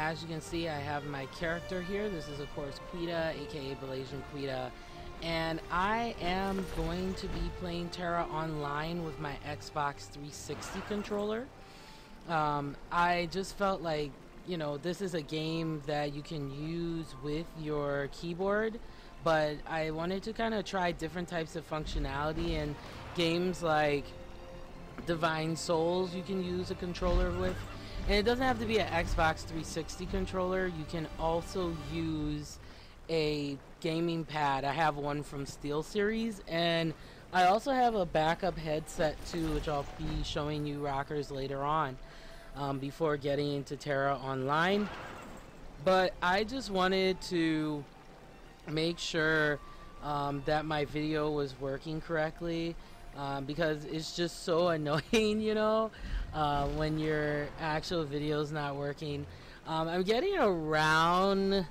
as you can see, I have my character here. This is, of course, Quita, aka Malaysian Quita. And I am going to be playing Tera online with my Xbox 360 controller. I just felt like, you know, this is a game that you can use with your keyboard, but I wanted to kind of try different types of functionality, and games like Divine Souls you can use a controller with. And it doesn't have to be an Xbox 360 controller. You can also use a gaming pad. I have one from SteelSeries, and I also have a backup headset too, which I'll be showing you rockers later on, before getting into Tera online. But I just wanted to make sure that my video was working correctly, because it's just so annoying, you know, when your actual video is not working. I'm getting around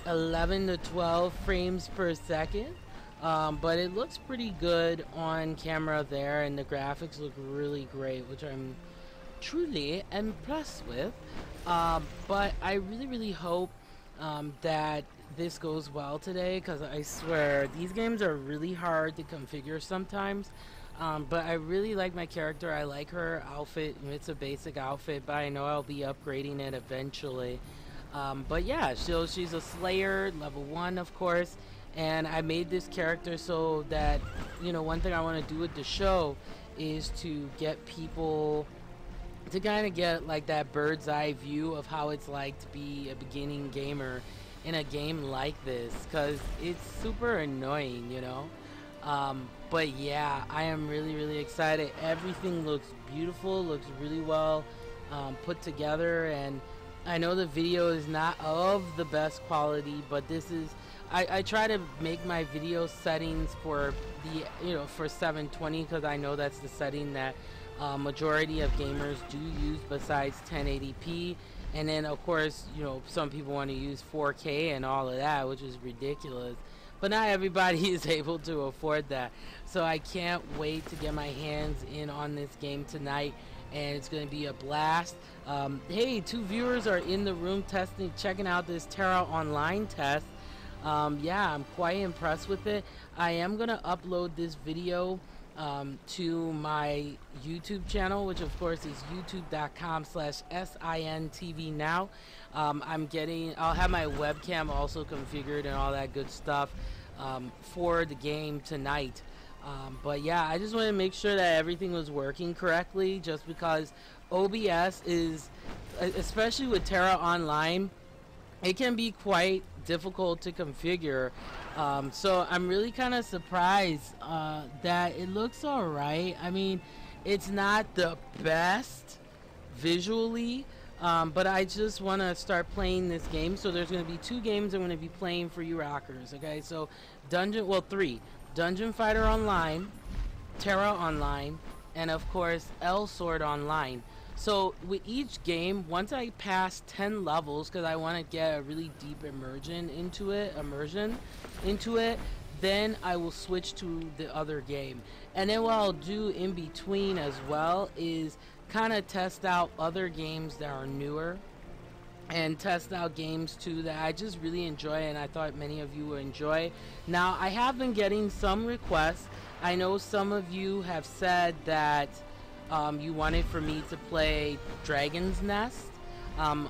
11 to 12 frames per second, but it looks pretty good on camera there, and the graphics look really great, which I'm truly impressed with. But I really hope that this goes well today, because I swear these games are really hard to configure sometimes. But I really like my character. I like her outfit. It's a basic outfit, but I know I'll be upgrading it eventually. But yeah, she's a Slayer, level 1, of course. And I made this character so that, you know, one thing I want to do with the show is to get people to kind of get like that bird's eye view of how it's like to be a beginning gamer in a game like this, because it's super annoying, you know. But yeah, I am really excited. Everything looks beautiful, looks really well put together, and I know the video is not of the best quality, but this is, I try to make my video settings for the, you know, for 720, because I know that's the setting that majority of gamers do use besides 1080p. And then of course, you know, some people want to use 4K and all of that, which is ridiculous, but not everybody is able to afford that. So I can't wait to get my hands in on this game tonight, and it's going to be a blast. Hey, 2 viewers are in the room testing, checking out this Tera online test. Yeah, I'm quite impressed with it. I am going to upload this video to my YouTube channel, which of course is youtube.com/SINTV now. I'll have my webcam also configured and all that good stuff for the game tonight. But yeah, I just want to make sure that everything was working correctly, just because OBS is, especially with Tera Online, it can be quite difficult to configure. So I'm really kind of surprised that it looks alright. I mean, it's not the best visually, but I just want to start playing this game. So there's going to be 2 games I'm going to be playing for you rockers, okay? So 3. Dungeon Fighter Online, Tera Online, and of course L Sword Online. So with each game, once I pass 10 levels, because I want to get a really deep immersion into it, then I will switch to the other game. And then what I'll do in between as well is kind of test out other games that are newer, and test out games too that I just really enjoy, and I thought many of you would enjoy. Now, I have been getting some requests. I know some of you have said that you wanted for me to play Dragon's Nest. Some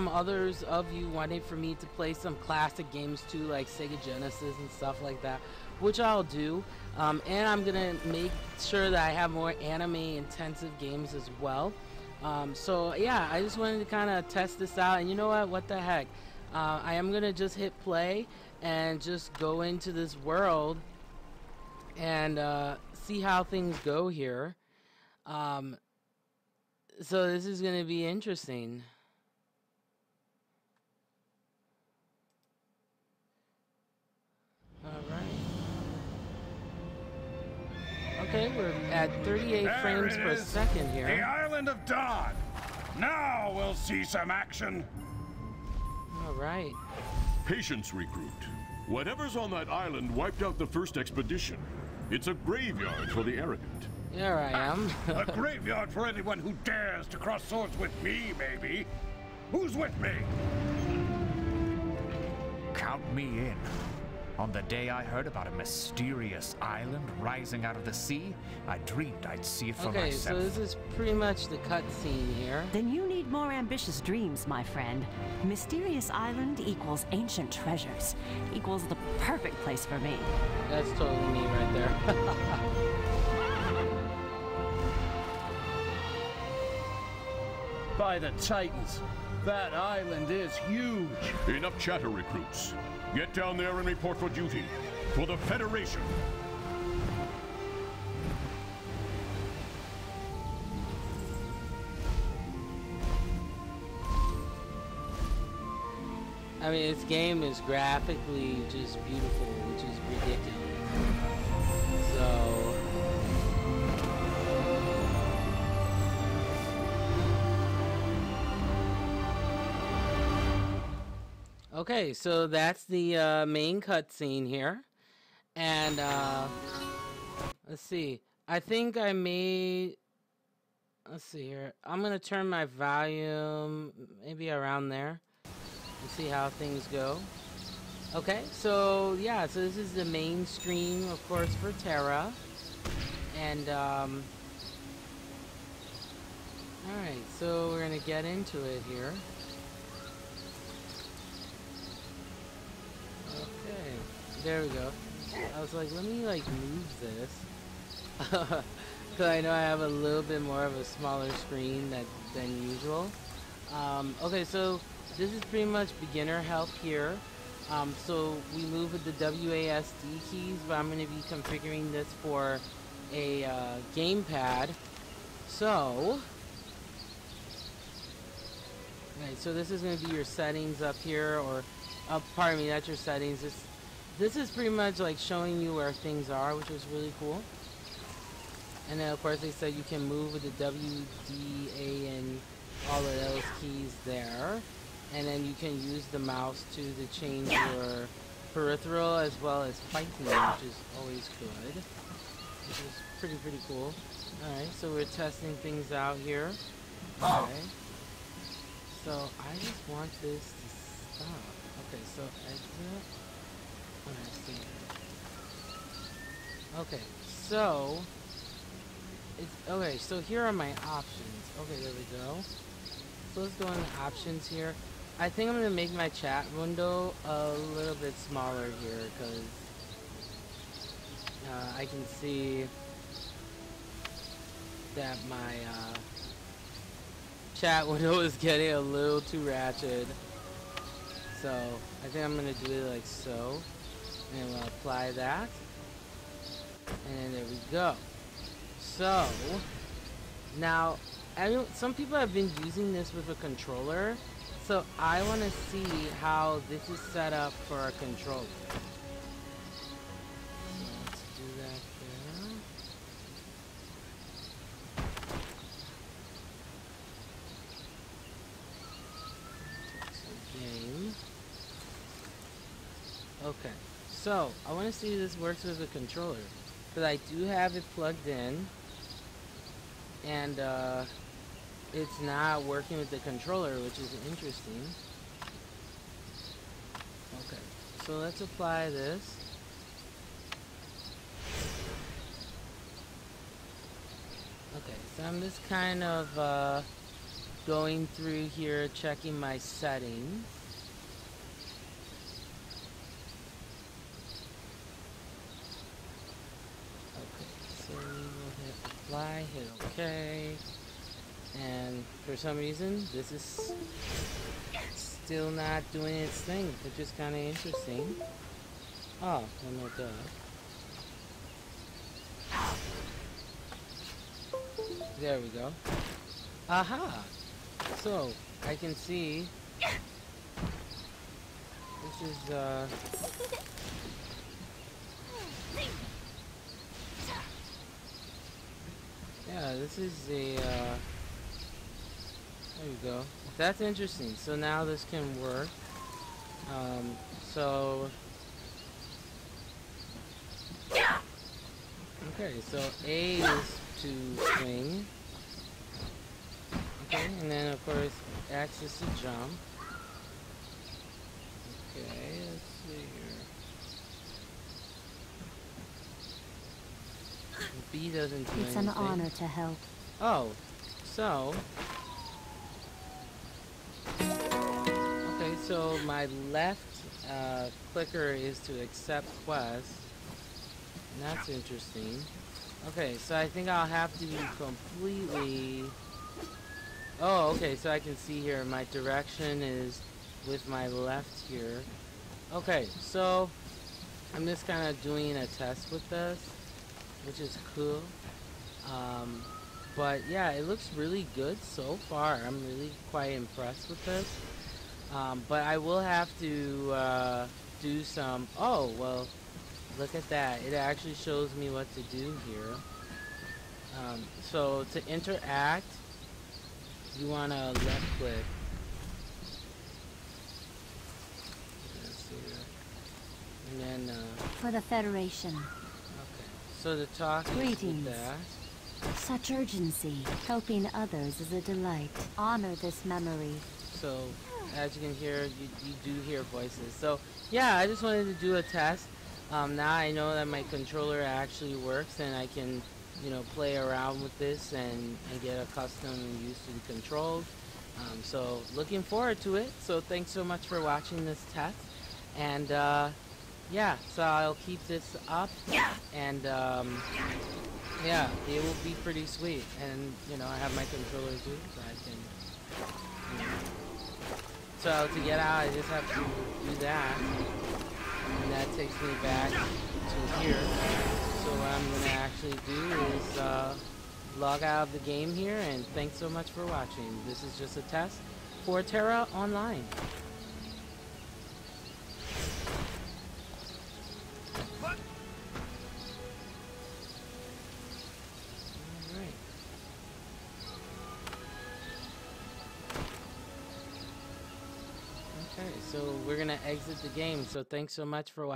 others of you wanted for me to play some classic games too, like Sega Genesis and stuff like that, which I'll do. And I'm gonna make sure that I have more anime intensive games as well. So yeah, I just wanted to kind of test this out, and you know what the heck, I am gonna just hit play and just go into this world and see how things go here. So this is gonna be interesting. All right. Okay, we're at 38 frames per second here. The Island of Dawn. Now we'll see some action. All right. Patience, recruit. Whatever's on that island wiped out the first expedition. It's a graveyard for the arrogant. Here I am. A graveyard for anyone who dares to cross swords with me, maybe. Who's with me? Count me in. On the day I heard about a mysterious island rising out of the sea, I dreamed I'd see it for Okay, myself. so this is pretty much the cutscene here. Then you need more ambitious dreams, my friend. Mysterious island equals ancient treasures. Equals the perfect place for me. That's totally me right there. By the Titans, that island is huge. Enough chatter, recruits. Get down there and report for duty. For the Federation. I mean, this game is graphically just beautiful, which is ridiculous. So... Okay, so that's the main cutscene here. And, let's see. I think I made... Let's see here. I'm going to turn my volume maybe around there. And see how things go. Okay, so yeah, so this is the main screen, of course, for Tera. And, alright, so we're going to get into it here. Okay, there we go. I was like, let me like move this. Because I know I have a little bit more of a smaller screen than usual. Okay, so this is pretty much beginner help here. So we move with the WASD keys, but I'm going to be configuring this for a gamepad. So, right, so this is going to be your settings up here, or pardon me, that's your settings. This is pretty much like showing you where things are, which is really cool. And then of course they said you can move with the W, D, A, and all of those keys there. And then you can use the mouse to change your peripheral as well as fighting, which is always good. Which is pretty cool. Alright, so we're testing things out here. Okay. So I just want this to stop. Okay, so exit. Let's see. Okay, so okay, so here are my options. Okay, there we go. So let's go into options here. I think I'm gonna make my chat window a little bit smaller here because I can see that my chat window is getting a little too ratchet. So I think I'm gonna do it like so, and we'll apply that, and then there we go. So now, some people have been using this with a controller, so I want to see how this is set up for a controller. So let's do that there. So game. Okay, so I want to see if this works with a controller, because I do have it plugged in, and it's not working with the controller, which is interesting. Okay, so let's apply this. Okay, so I'm just kind of going through here, checking my settings. So we will hit apply, hit OK, and for some reason this is still not doing its thing, which is kind of interesting. Oh, no, duh. There we go. Aha! So I can see this is yeah, this is a, there we go. That's interesting. So now this can work. So, okay, so A is to swing. Okay, and then of course X is to jump. Okay, let's see here. B doesn't do It's anything. an honor to help. Oh, so... Okay, so my left clicker is to accept quests. That's interesting. Okay, so I think I'll have to completely... Oh, okay, so I can see here my direction is with my left here. Okay, so I'm just kind of doing a test with this, which is cool. But yeah, it looks really good so far. I'm really quite impressed with this. But I will have to do some... Oh, well, look at that. It actually shows me what to do here. So to interact, you want to left click. Let's see here. And then... For the Federation. Okay. So to talk is Greetings. with that. Such urgency. Helping others is a delight. Honor this memory. So, as you can hear, you do hear voices. So, yeah, I just wanted to do a test. Now I know that my controller actually works and I can, you know, play around with this and get accustomed and used to the controls. So, looking forward to it. So, thanks so much for watching this test. And, yeah, so I'll keep this up. And, yeah, it will be pretty sweet. And, you know, I have my controller too, so I can, you know. So to get out, I just have to do that. And that takes me back to here. So what I'm going to actually do is log out of the game here. And thanks so much for watching. This is just a test for Tera Online. Okay, so we're gonna exit the game. So thanks so much for watching.